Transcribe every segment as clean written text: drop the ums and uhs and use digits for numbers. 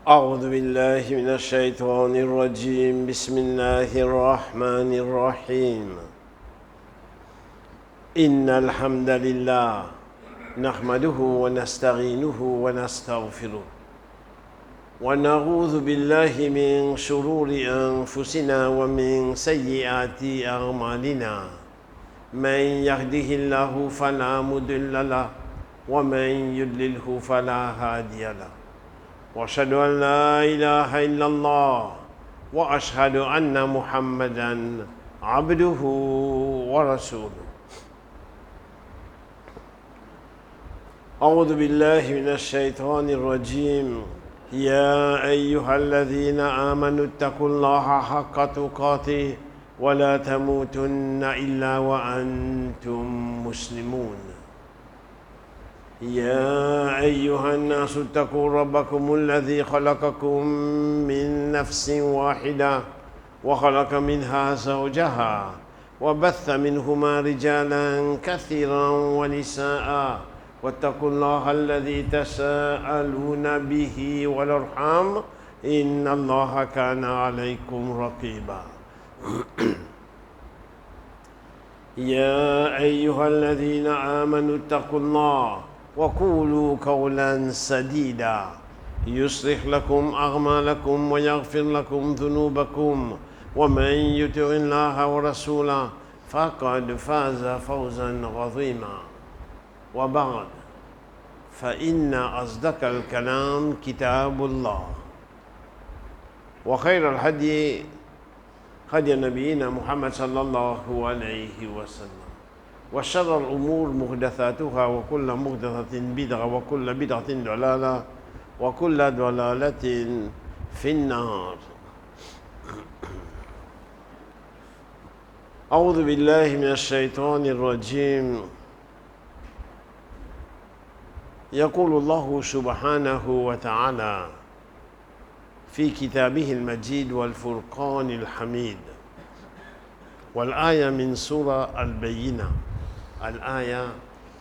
أعوذ بالله من الشيطان الرجيم بسم الله الرحمن الرحيم إن الحمد لله نحمده ونستعينه ونستغفره ونعوذ بالله من شرور أنفسنا ومن سيئات أعمالنا من يهده الله فلا مضل له ومن يضلله فلا هادي له وأشهد أن لا إله إلا الله وأشهد أن محمدًا عبده ورسوله أعوذ بالله من الشيطان الرجيم يا أيها الذين آمنوا اتقوا الله حق تقاته ولا تموتن إلا وأنتم مسلمون يا أيها الناس اتقوا ربكم الذي خلقكم من نفس واحدة وخلق منها زوجها وبث منهما رجالا كثيرا ونساء واتقوا الله الذي تساءلون به والأرحام إن الله كان عليكم رقيبا يا أيها الذين آمنوا اتقوا الله وقولوا قولا سديدا يصلح لكم أعمالكم ويغفر لكم ذنوبكم ومن يطع الله ورسوله فقد فاز فوزا عظيما وبعد فإن أصدق الكلام كتاب الله وخير الهدي هدي نبينا محمد صلى الله عليه وسلم وشر الأمور محدثاتها وكل محدثة بدعة وكل بدعة ضلالة وكل ضلالة في النار أعوذ بالله من الشيطان الرجيم يقول الله سبحانه وتعالى في كتابه المجيد والفرقان الحميد والآية من سورة البينة الآية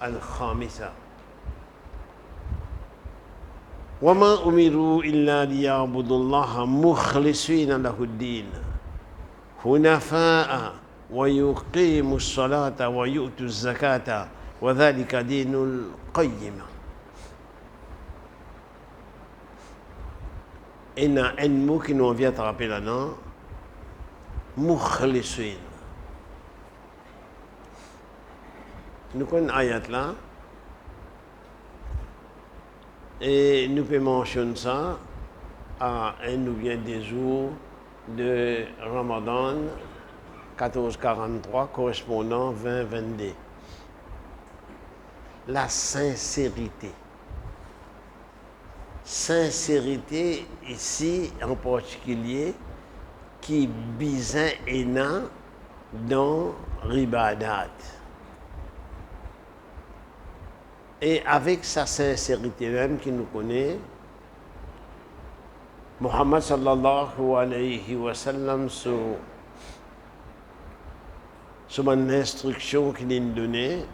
الخامسة وما أمروا إلا ليعبدوا الله مخلصين له الدين حنفاء ويقيموا الصلاة ويؤتوا الزكاة وذلك دين القيمة. Il y a un mot qui nous vient à rappeler là-dedans, mukhlisin. Nous connaissons ayat là, et nous pouvons mentionner ça à un ou bien des jours de Ramadan 1443 correspondant 2022. La sincérité. Sincérité ici en particulier qui bizin ena dans ribadat. Et avec sa sincérité même qui nous connaît, Muhammad sallallahu alayhi wa sallam sur mon instruction qu'il nous donnait,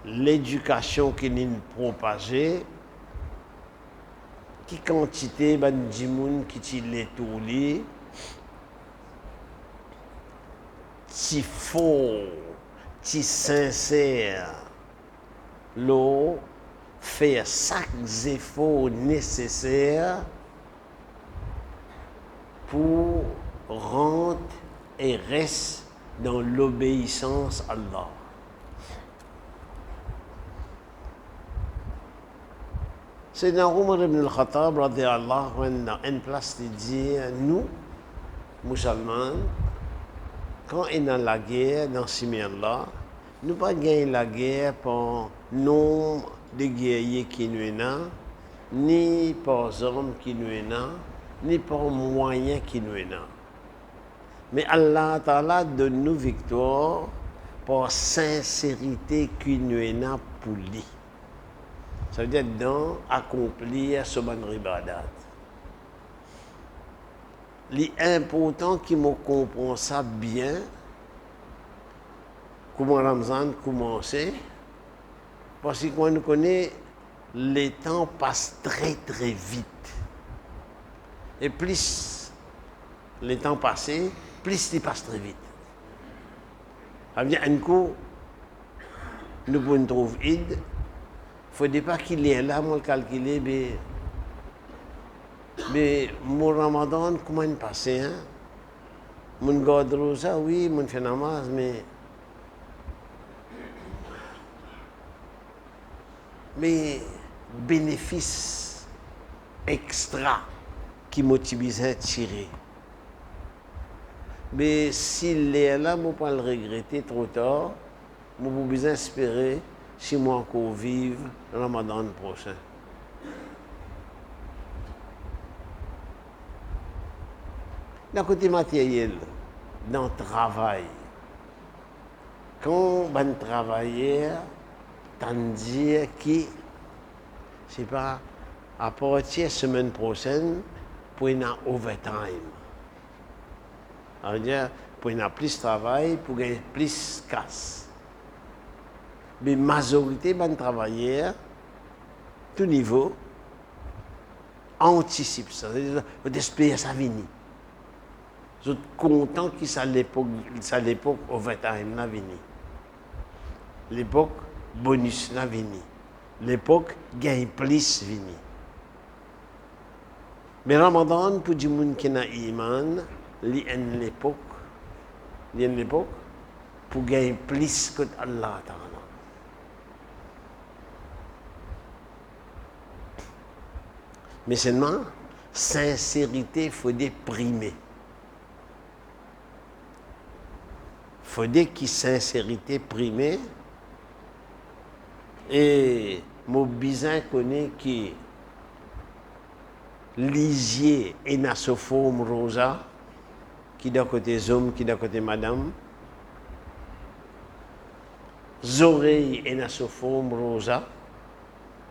l'éducation qu'il nous propageait, qui quantité ban dimoun qui ti l'étouli, ti faux, ti sincère, l'eau faire chaque effort nécessaire pour rentrer et rester dans l'obéissance à Allah. C'est dans Omar ibn al-Khattab, radiyallahu anhu, une place de dire, nous, musulmans, quand on est dans la guerre, dans ce monde-là, nous ne pas gagner la guerre par nombre de guerriers qui nous sont, ni par hommes qui nous sont, ni par moyens qui nous sont. Mais Allah Ta'ala donne nous victoire par sincérité qui nous est pour lui. Ça veut dire dans accomplir ce bon ribadat. L'important qui me comprend ça bien, comment Ramzan commençait, parce qu'on connaît, les temps passent très très vite. Et plus le temps passe, plus il passe très vite. Ça veut dire, un coup, nous pouvons trouver Id. Il ne faut pas qu'il est là, moi, calculer, mais mon Ramadan, comment il passe, hein? Mon garde ça, oui, mon fait namaz, mais bénéfice extra qui motive à tirer. Mais s'il est là, je ne peux pas le regretter trop tard. Je peux bien espérer si moi encore vivre le Ramadan prochain. D'un côté matériel, dans le travail, quand on travaille, tandis que, je ne sais pas, à partir de la semaine prochaine, pour une overtime. C'est-à-dire, pour une plus de travail, pour gagner plus de casse. Mais la majorité des travailleurs, tout niveau, anticipe ça. C'est-à-dire, on espère ça venir. Je suis content que ça l'époque overtime n'a venu. L'époque bonus n'a venu. L'époque gain plus venu. Mais Ramadan pour du monde qui n'a iman, l'époque pour gagner plus que Allah Ta'ala. Mais seulement sincérité faut déprimer. Faut dire que sincérité primée et mon bizarre connaît qui lisier et na sa forme rosa qui d'un côté homme qui d'un côté madame oreilles et na sa forme rosa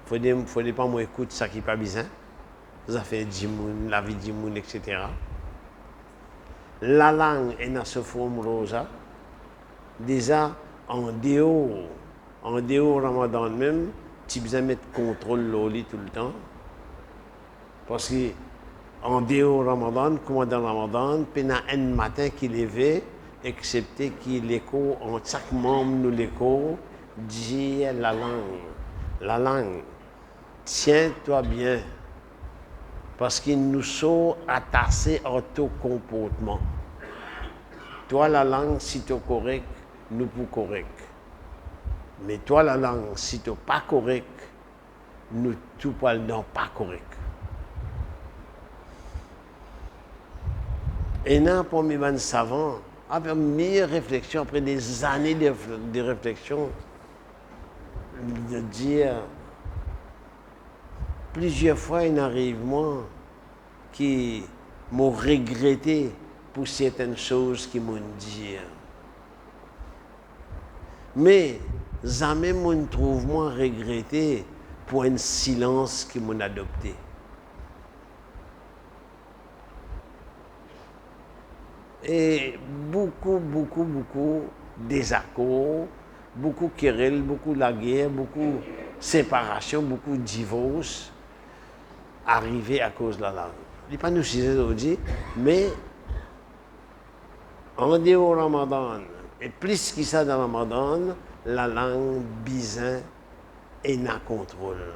faut pas moi écoute ça qui pas bizarre ça fait djimoun la vie djimoun etc. La langue est na sa forme rosa. Déjà, en dehors Ramadan même, tu as besoin de mettre contrôle l'oli tout le temps. Parce que en dehors Ramadan, comme dans Ramadan, il y a un matin qui levé, excepté qu'il l'écho, en chaque membre de l'écho, dit la langue. La langue, tiens-toi bien. Parce qu'ils nous sont attachés à ton comportement. Toi, la langue, si tu es correct, nous pour correct. Mais toi, la langue, si tu n'es pas correct, nous tout pas pas correct. Et là, pour mes bons savants, après mes réflexions, après des années de réflexion, de dire, plusieurs fois, il arrive moi qui m'ont regretté pour certaines choses qu'ils m'ont dit. Mais jamais je trouve moi regretté pour un silence qu'ils m'ont adopté. Et beaucoup désaccords, beaucoup querelles, beaucoup la guerre, beaucoup séparation, beaucoup divorce arrivés à cause de la langue. Je ne dis pas nous si aujourd'hui, mais en dehors Ramadan, et plus que ça dans Ramadan, la langue bizarre est na contrôle.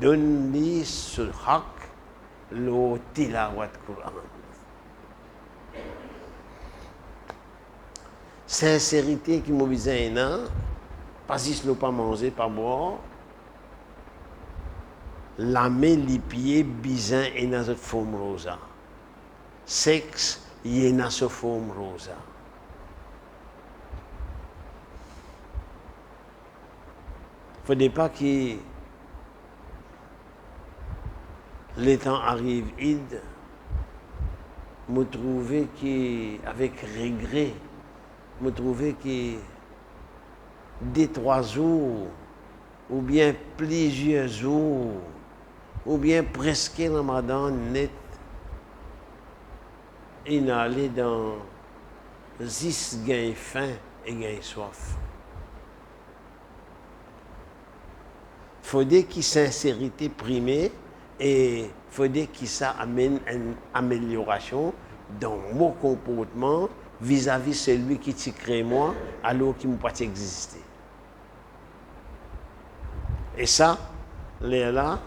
Donne-lui ce haq, le tilawat Quran. Sincérité qui m'a besoin, pas si je ne pas manger, pas boire. La main, les pieds, bizarre et dans cette forme rosa. Sexe, il est dans cette forme rosa. Il ne faut pas que le temps arrive, me trouver avec regret, me trouver que 2-3 jours, ou bien plusieurs jours, ou bien presque Ramadan net, il allait dans 10 gains faim et gains soif. Il faut dire que sincérité primée, Et il faudrait que ça amène une amélioration dans mon comportement vis-à-vis celui qui t'a créé moi, alors qu'il ne peut pas exister. Et ça, là,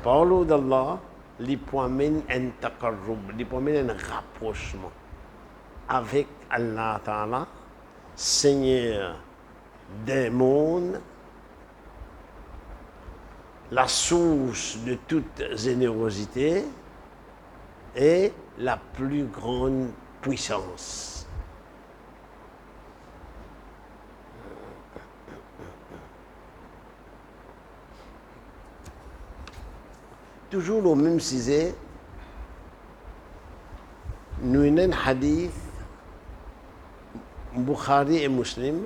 parole d'Allah, il peut amener un taqarrub, il peut amener un rapprochement avec Allah Ta'ala, Seigneur des mondes, la source de toute générosité et la plus grande puissance. Toujours au même sujet, nous avons un hadith, Bukhari et Muslim,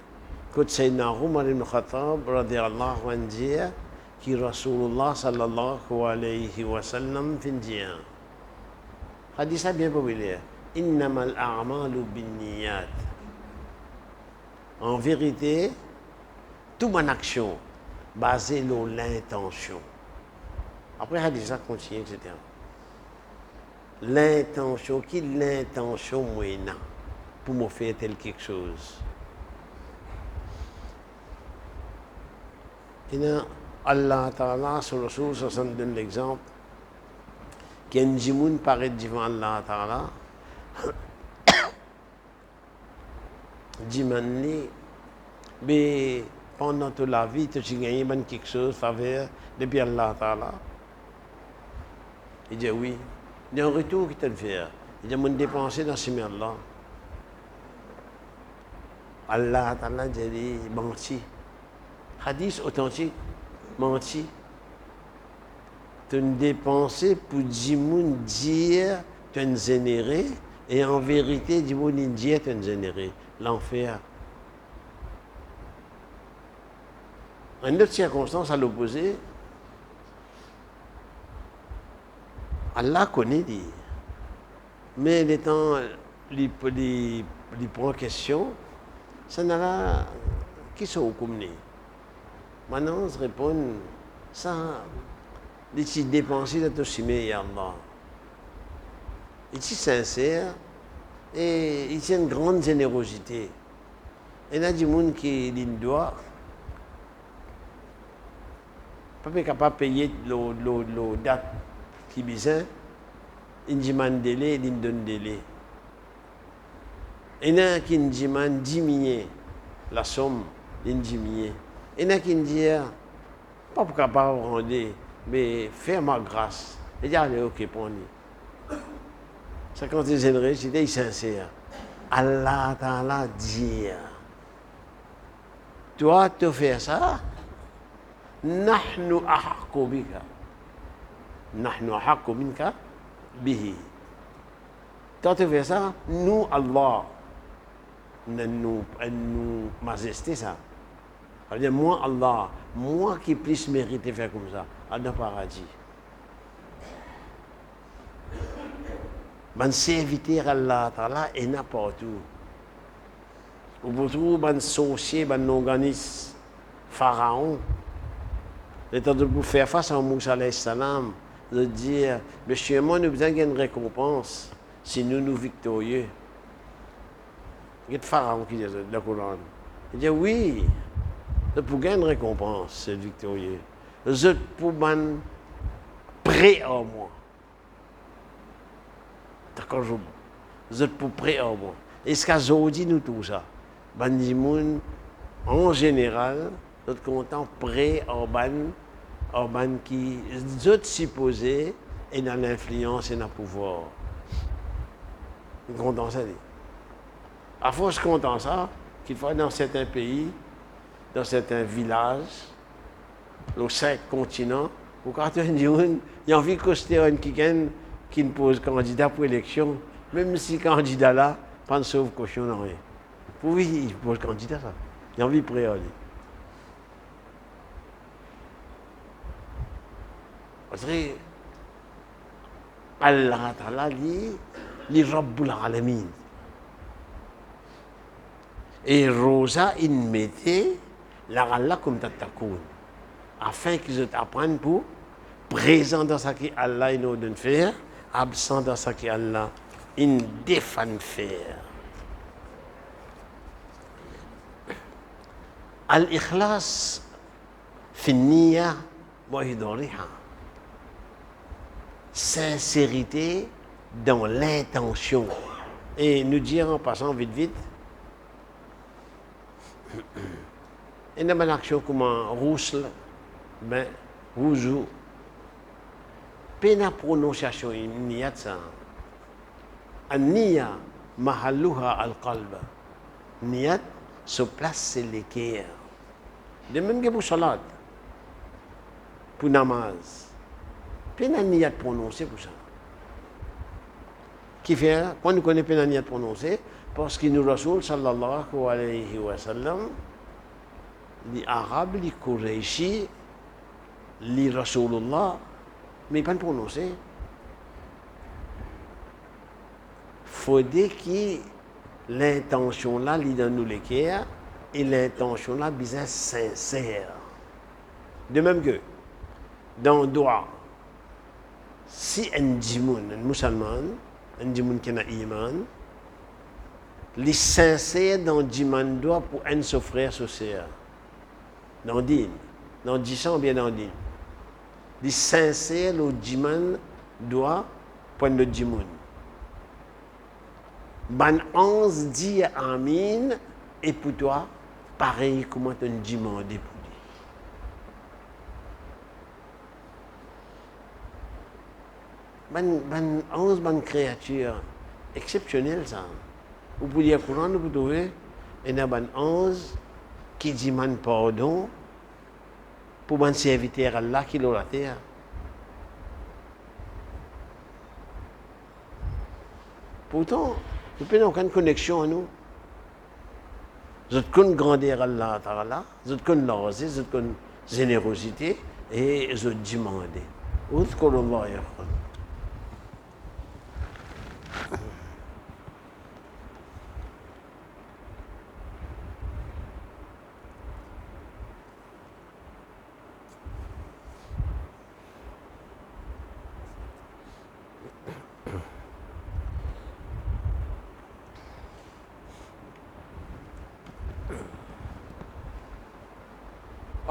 que Sayyidina Umar ibn Khattab, radiyallahu anhu, dit, qui Rasulullah sallallahu alayhi wa sallam fin dit. Hadith bien populaire. Innamal a'malu binniyat. En vérité, toute mon action basée sur l'intention. Après, hadith ça continue, etc. L'intention, qui l'intention moyenne pour me faire tel quelque chose. Et là, Allah Ta'ala, sur le Rasul, ça donne l'exemple. Qu'un jimoun paraît devant Allah Ta'ala. Jimani, mais pendant toute la vie, tu as gagné quelque chose, faveur, depuis Allah Ta'ala. Il dit oui. Il y a un retour qui te le fait. Il dit, mon dépensé dans ce Allah. Allah Ta'ala dit, menti. Hadith authentique, menti. Tu as dépensé pour dire, tu as généré, et en vérité, dire, tu as généré. L'enfer. En autre circonstance, à l'opposé, Allah connaît dit. Mais les temps, il prend question, ça n'a pas qui sont comme nous. Maintenant, je réponds, ça, il s'est dépensé de tout ce qu'il Allah. Il est sincère et il a une grande générosité. Il y a des gens qui doivent pas capable de payer le date qui est besoin. Il demande délai, il donne délai. Il y en a qui demandent diminuer la somme, il diminue. Il y en a qui disent, pas pour capable de rendre, mais faire ma grâce. Il dit, allez, ok, pour nous. Ça, quand il est généreux, il est sincère. Allah Ta'ala dit, toi, tu fais ça, nahnu ahaqqu bika. Nahnu ahaqqu minka bihi. Toi, tu fais ça, nous, Allah, nous majesté ça. C'est-à-dire, moi, Allah, moi qui plus mérite de faire comme ça, dans le paradis. Ben serviteur Allah Ta'ala est n'importe où. Vous trouvez ben sorcier, ben organisme, pharaon. Et pour faire face à Moussa alayhi salam, de dire, monsieur, moi, nous avons une récompense si nous victorieux. Il y a le pharaon qui dit dans la Coran. Il dit oui, pour gagner une récompense, c'est victorieux. Je pour prêt à moi. D'accord, je pour prêt à moi. Est-ce qu'aujourd'hui nous tout ça? Bandimoun, en général, nous sommes contents prêt à qui, nous supposés, et dans l'influence et dans le pouvoir. Nous sommes contents ça. À force content ça, qu'il faut dans certains pays, dans certains villages, aux 5 continents, où quand il y a envie de coster un qui ne pose candidat pour l'élection, même si le candidat là, pas de sauve cochon, non rien. Oui, il pose candidat ça. Il a envie de prêt à aller. Parce que Allah Ta'ala dit, li Rabbul Alamin. Et Rosa, il mettait la ralla comme tatakoun, afin qu'ils apprennent pour présent dans ce qu'Allah nous donne faire, absent dans ce qu'Allah nous défend faire. Al-ikhlas fi niyya wa hidariha. Sincérité dans l'intention. Et nous dire en passant vite, et dans l'action comment rousle, ben, rouzou, pena prononciation niyat ça. An-niyya mahalluha al-qalb. Niyat se place c'est le cœur. De même que pour salat, pour namaz, pena niyat prononcé pour ça. Qui fait, quand nous connaissons pena niyat prononcé, parce que nous Rasoul sallallahu alayhi wa sallam, les Arabes, les Qurayshi, les Rasulullah, mais pas prononcé. Faudrait que l'intention là, lit dans nous les cœurs, et l'intention là, bien sincère. De même que, dans le droit, si un djimoun, un musulman, un djimoun qui a iman, les sincères dans le djimoun doit pour un de ses frères, ses sœurs. Dans le din, dans le djissan, bien dans le din. Les sincères, le djimoun doit pour le djimoun. Ban 11 dit amin, et pour toi, pareil comment tu dis demandé pour lui. Ban 11 ban créatures exceptionnelles ça. Vous pouvez dire Coran, vous pouvez, et dans ban 11 qui dit man pardon pour ban serviteur Allah qui l'a terre. Pourtant, nous n'avons aucune connexion à nous. Vous avez une grandeur à Allah, vous avez une largesse, vous avez une générosité et vous avez demandé. اذكروا الله يذكركم.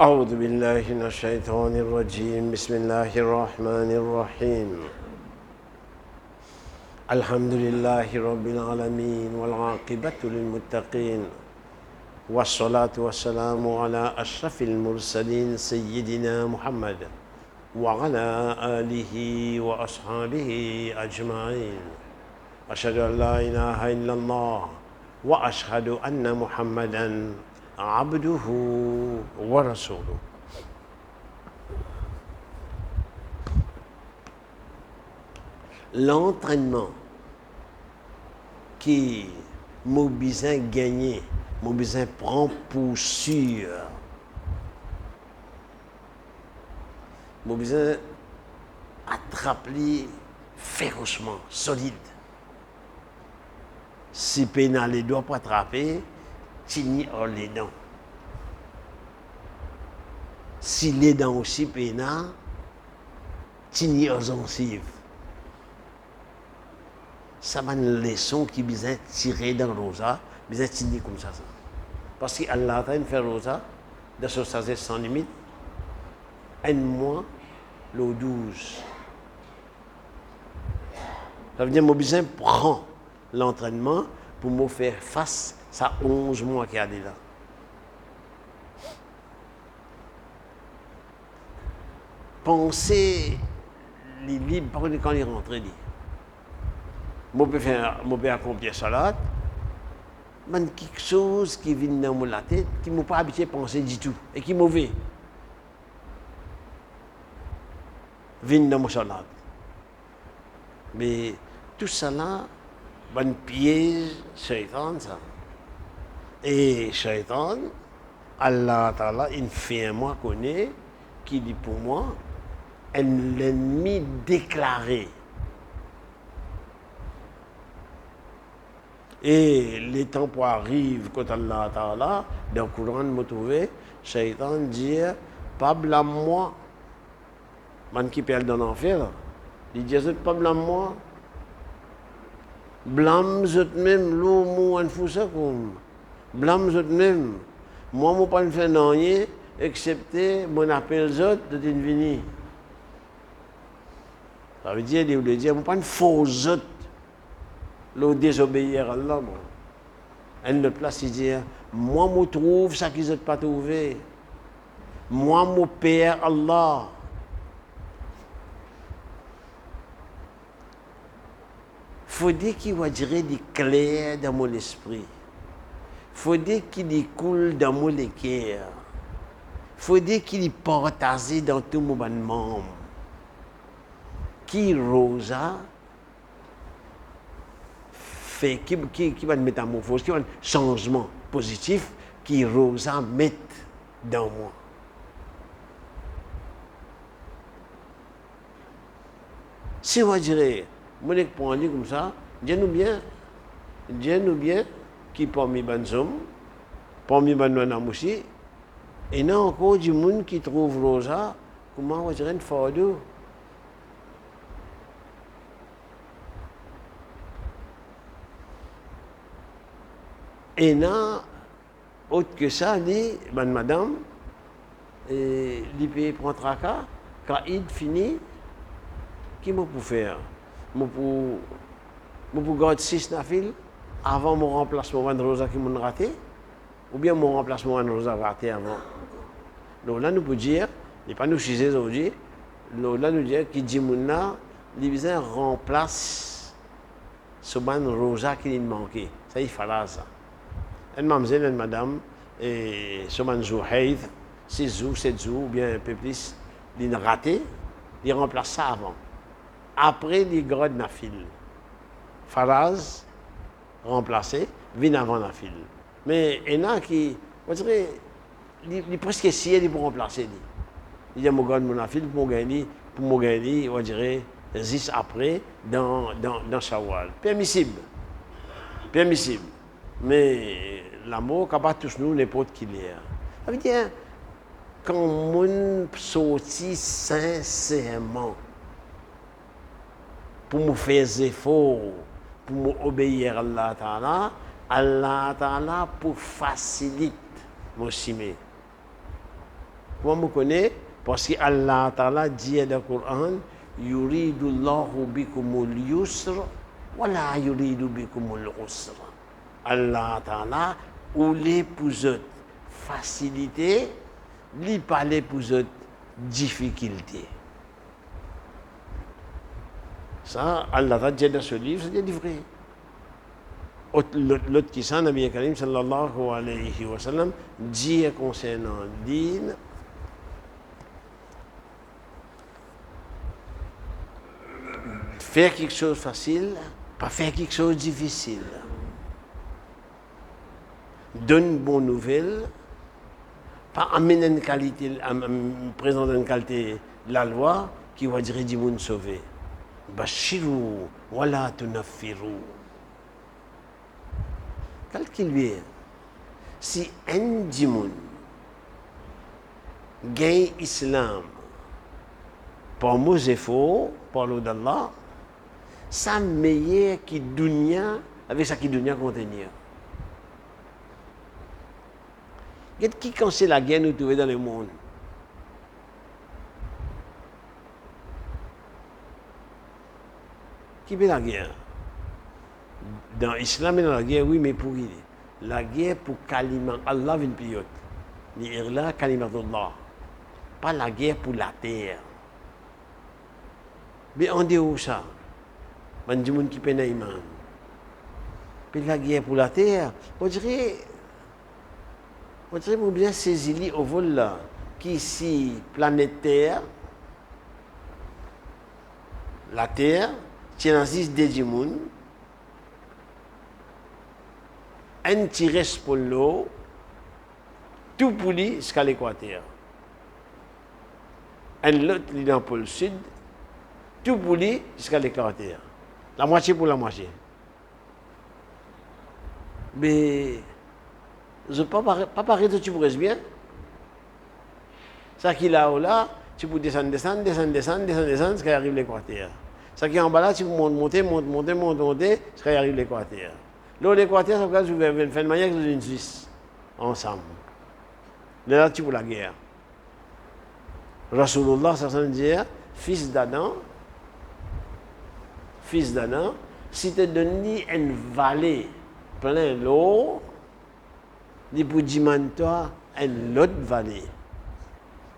أعوذ بالله من الشيطان الرجيم بسم الله الرحمن الرحيم الحمد لله رب العالمين والعاقبة للمتقين والصلاة والسلام على أشرف المرسلين سيدنا محمد وعلى آله وأصحابه أجمعين أشهد أن لا إله إلا الله وأشهد أن محمدًا عبده ورسوله. L'entraînement qui m'a besoin de gagner, m'a besoin de prendre pour sûr, m'a besoin d'attraper férocement, solide. Si pénal ne doit pas attraper, tini hors les dents. Si les dents aussi pénal, tini hors gencives. Ça va une leçon qui besoin tirer dans le rosa, besoin tini comme ça. Parce qu'Allah a fait rosa, de ce sagesse sans limite, un mois, l'eau douce. Ça veut dire que j'ai besoin de prendre l'entraînement pour me faire face. Ça 11 mois qu'il y a déjà. Pensez les libres quand il rentre. Je peux accomplir salat, mais quelque chose qui vient dans la tête qui ne m'a pas habitué à penser du tout et qui est mauvais. Vient dans mon salat. Mais tout ça là, un piège, shaitan ça. Et shaitan, Allah Ta'ala, il fait un moi connaît, qui dit pour moi, un ennemi déclaré. Et les temps pour arriver quand Allah Ta'ala, dans le Coran, me trouver, shaitan dit, pas blâme moi, Man qui perd dans l'enfer, il dit, vous pas blâme moi. Blâme vous même, l'eau, moi, en fou ça comme. Blâme vous même. Moi, je ne pas faire rien, excepté mon appel autres de venir. Ça veut dire, je ne suis pas une fausse autre. Le désobéir à Allah. En notre place, il dit, moi, je trouve ça qu'ils n'ont pas trouvé. Moi, mon Père, Allah. Il faut dire qu'il va dire du clair dans mon esprit. Il faut dire qu'il coule dans mon cœur. Il faut dire qu'il est partagé dans tout mon membre. Qui rosa fait, qui va une métamorphose, qui va un changement positif, qui rosa met dans moi. Si on dirait, moi, je prends comme ça, dis-nous bien, qui parmi les hommes, parmi les hommes aussi, et il y a encore du monde qui trouve rosa, comment on va dire une fardeau. Et là, autre que ça, dit, madame, il prend tracas, quand il finit, qui m'a pour faire? Je pour garder 6 nafil avant mon remplacement de Rosa qui m'a raté, ou bien mon remplacement de Rosa raté avant. Donc là, nous pouvons dire, il n'est pas nous chiser aujourd'hui, là, nous dire que Djimouna, il remplace ce ban Rosa qui lui manquait. Ça, il fallait ça. Une mademoiselle, une madame, et ce ban Zouhaïd, 6 jours, 7 jours, ou bien un peu plus, il a raté, il remplace ça avant. Après, il garde la file. Faraz, remplacé, vient avant la file. Mais il y en a qui, on dirait, il est presque essayé pour remplacer. Il dit, je garde mon file pour me gagner, on dirait, 10 après, dans Shawwal. Permissible. Mais l'amour, capable tous nous, n'importe qui l'est. Ça veut dire, quand on sortit sincèrement, pour me faire des efforts, pour m'obéir à Allah Ta'ala pour faciliter mon simé. Comment me connaît? Parce que Allah Ta'ala dit dans le Coran, Yuridu Allahu bikumul yusr, wa la yuridu bikumul usr. Allah Ta'ala, ou les pour eux facilité, li parler pour eux difficulté. Ça, Allah a dit dans ce livre, c'est vrai. L'autre qui s'en Nabi Karim sallallahu alayhi wa sallam dit concernant din, faire quelque chose de facile, pas faire quelque chose de difficile. Donne une bonne nouvelle, pas amener une qualité, présenter une qualité de la loi qui va dire du monde sauvé. Bashiru wala tunaffiru. Quel qu'il est, si un djimoun gagne l'islam par nos efforts, par l'eau d'Allah, ça meilleur qui dunya avec ça qui dunya contenir. Qui quand c'est la guerre nous trouver dans le monde? Qui fait la guerre? Dans l'islam et dans la guerre, oui, mais pour qui? La guerre pour Kalima. Allah vient pilote. L'Irla Kalimatullah. Pas la guerre pour la terre. Mais on dit où ça? On dit qui peine à iman. Puis la guerre pour la terre, on dirait bien saisir au vol là, qui ici, planète Terre, la Terre, tient 6 déjimoun, un tiré pour l'eau, tout pour lui jusqu'à l'équateur. Un l'autre, il est dans le pôle sud, tout pour lui jusqu'à l'équateur. La moitié pour la moitié. Mais, je ne pas paraître que tu pourrais bien. Ça qu'il a là, tu peux descendre, jusqu'à y arriver l'équateur. Ça qui est en bas là, tu peux monter, jusqu'à y arriver l'équateur. Là, l'équateur, ça veut dire que je fais une manière que une Suisse, ensemble. Là, tu peux la guerre. Rasulullah, ça veut dire, fils d'Adam, si tu donnes une vallée pleine d'eau, il peut dire toi une autre vallée.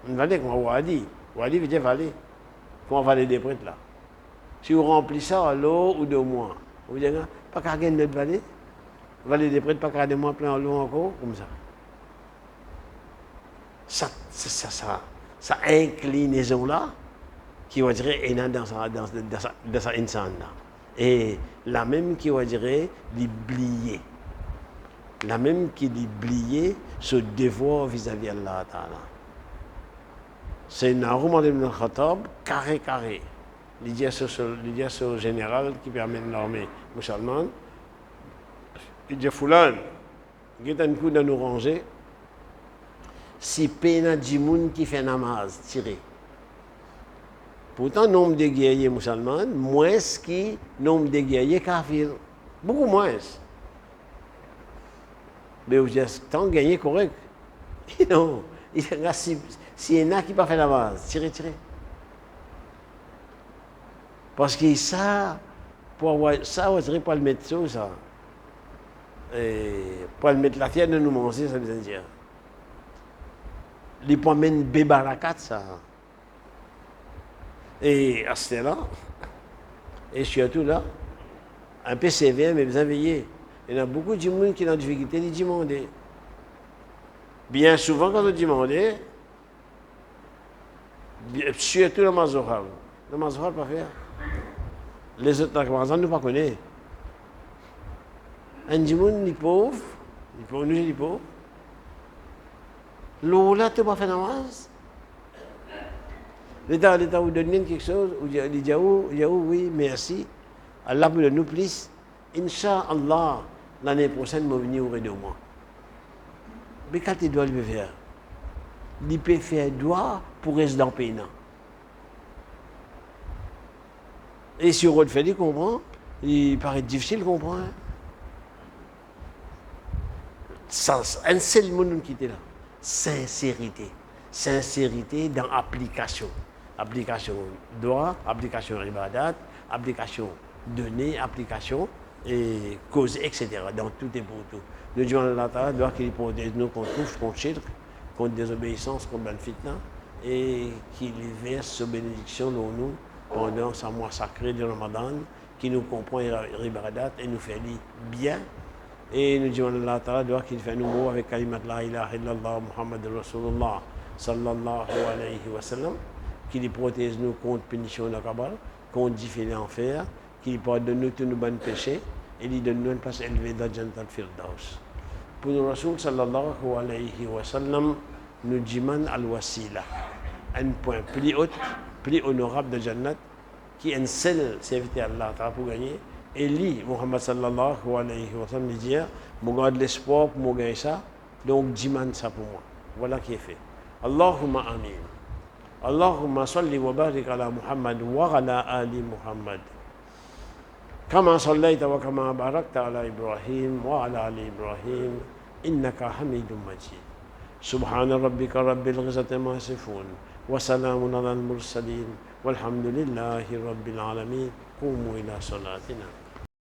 Une vallée comme Wadi. Wadi veut dire vallée. Comme la vallée des prêtres là. Si vous remplissez ça à l'eau ou 2 mois, vous dites, pas qu'à gagner notre vallée. Vallée des prêtres, pas qu'à 2 mois plein l'eau encore, comme ça. Ça inclinaison là, qui va dire est dans sa insan là. Et la même qui va dire l'oublier. La même qui l'oublier se devoir vis-à-vis d'Allah Ta'ala. C'est une Omar ibn al-Khattab carré. Il dit à ce général qui permet l'armée musulmane, il dit Foulan, il y a un coup de nous ranger. Si pena djimoun qui fait namaz, tiré. Pourtant, nombre de guerriers musulmans, moins que nombre de guerriers kafirs. Beaucoup moins. Mais vous dites, tant gagné correct. Non. S'il y en a qui pas fait namaz, tiré. Parce que ça, pour le mettre ça. Et pour le mettre la fière de nous manger, ça veut dire. Les points mènent bébarakat, ça. Et à ce là, et surtout là, un peu sévère, mais bien veillé. Il y a beaucoup de gens qui ont des difficultés de demander. Bien souvent, quand on demande, surtout le Mazohar. Le Mazohar, pas faire. Les autres, par exemple, nous ne connaissons pas. Un gens, les pauvres, nous, les pauvres, l'eau-là, tu n'as pas fait namaz. L'État vous donne quelque chose, vous dit oui, merci. Allah vous donne nous plus. Inch'Allah, l'année prochaine, je vais venir auprès de moi. Mais quand tu dois le faire, il peut faire droit pour rester dans le pays. Et si on le fait, il comprend. Il paraît difficile de comprendre. Un seul mot qui était là. Sincérité dans l'application. Application droit, application ibadat, application données, application et cause, etc. Donc tout est pour tout. Nous disons Allah Ta'ala doit qu'il protège nous contre tout, contre shirk, contre désobéissance, contre la fitna, et qu'il verse sa bénédiction dans nous pendant ce mois sacré de Ramadan, qui nous comprend ibadat et nous fait bien. Et nous disons Allah Ta'ala doit qu'il fait nous mourir avec kalimat la ilaha illallah Muhammad Rasulullah sallallahu alayhi wa sallam, qu'il protège nous contre punition de la cabale, contre difficulté enfer, qu'il pardonne nous tous nos bons péchés et il donne nous une place élevée dans Jannat al-Firdaus. Pour nous Rasul sallallahu alayhi wa sallam, nous disons al-wasila, un point plus haut, plus honorable de Jannat, qui est un seul serviteur Allah Ta'ala pour gagner. Et lui, Muhammad sallallahu alayhi wa sallam, il dit, je garde l'espoir pour gagner ça, donc dis-moi ça pour moi. Voilà qui est fait. Allahumma amin. Allahumma salli wa barik ala Muhammad wa ala ali Muhammad. Kama sallaita wa kama barakta ala Ibrahim wa ala ali Ibrahim. Innaka hamidun majid. Subhana rabbika rabbil izzati ma yasifun. Wa salamun ala al-mursalin. Walhamdulillahi rabbil alamin. Qumu ila salatina.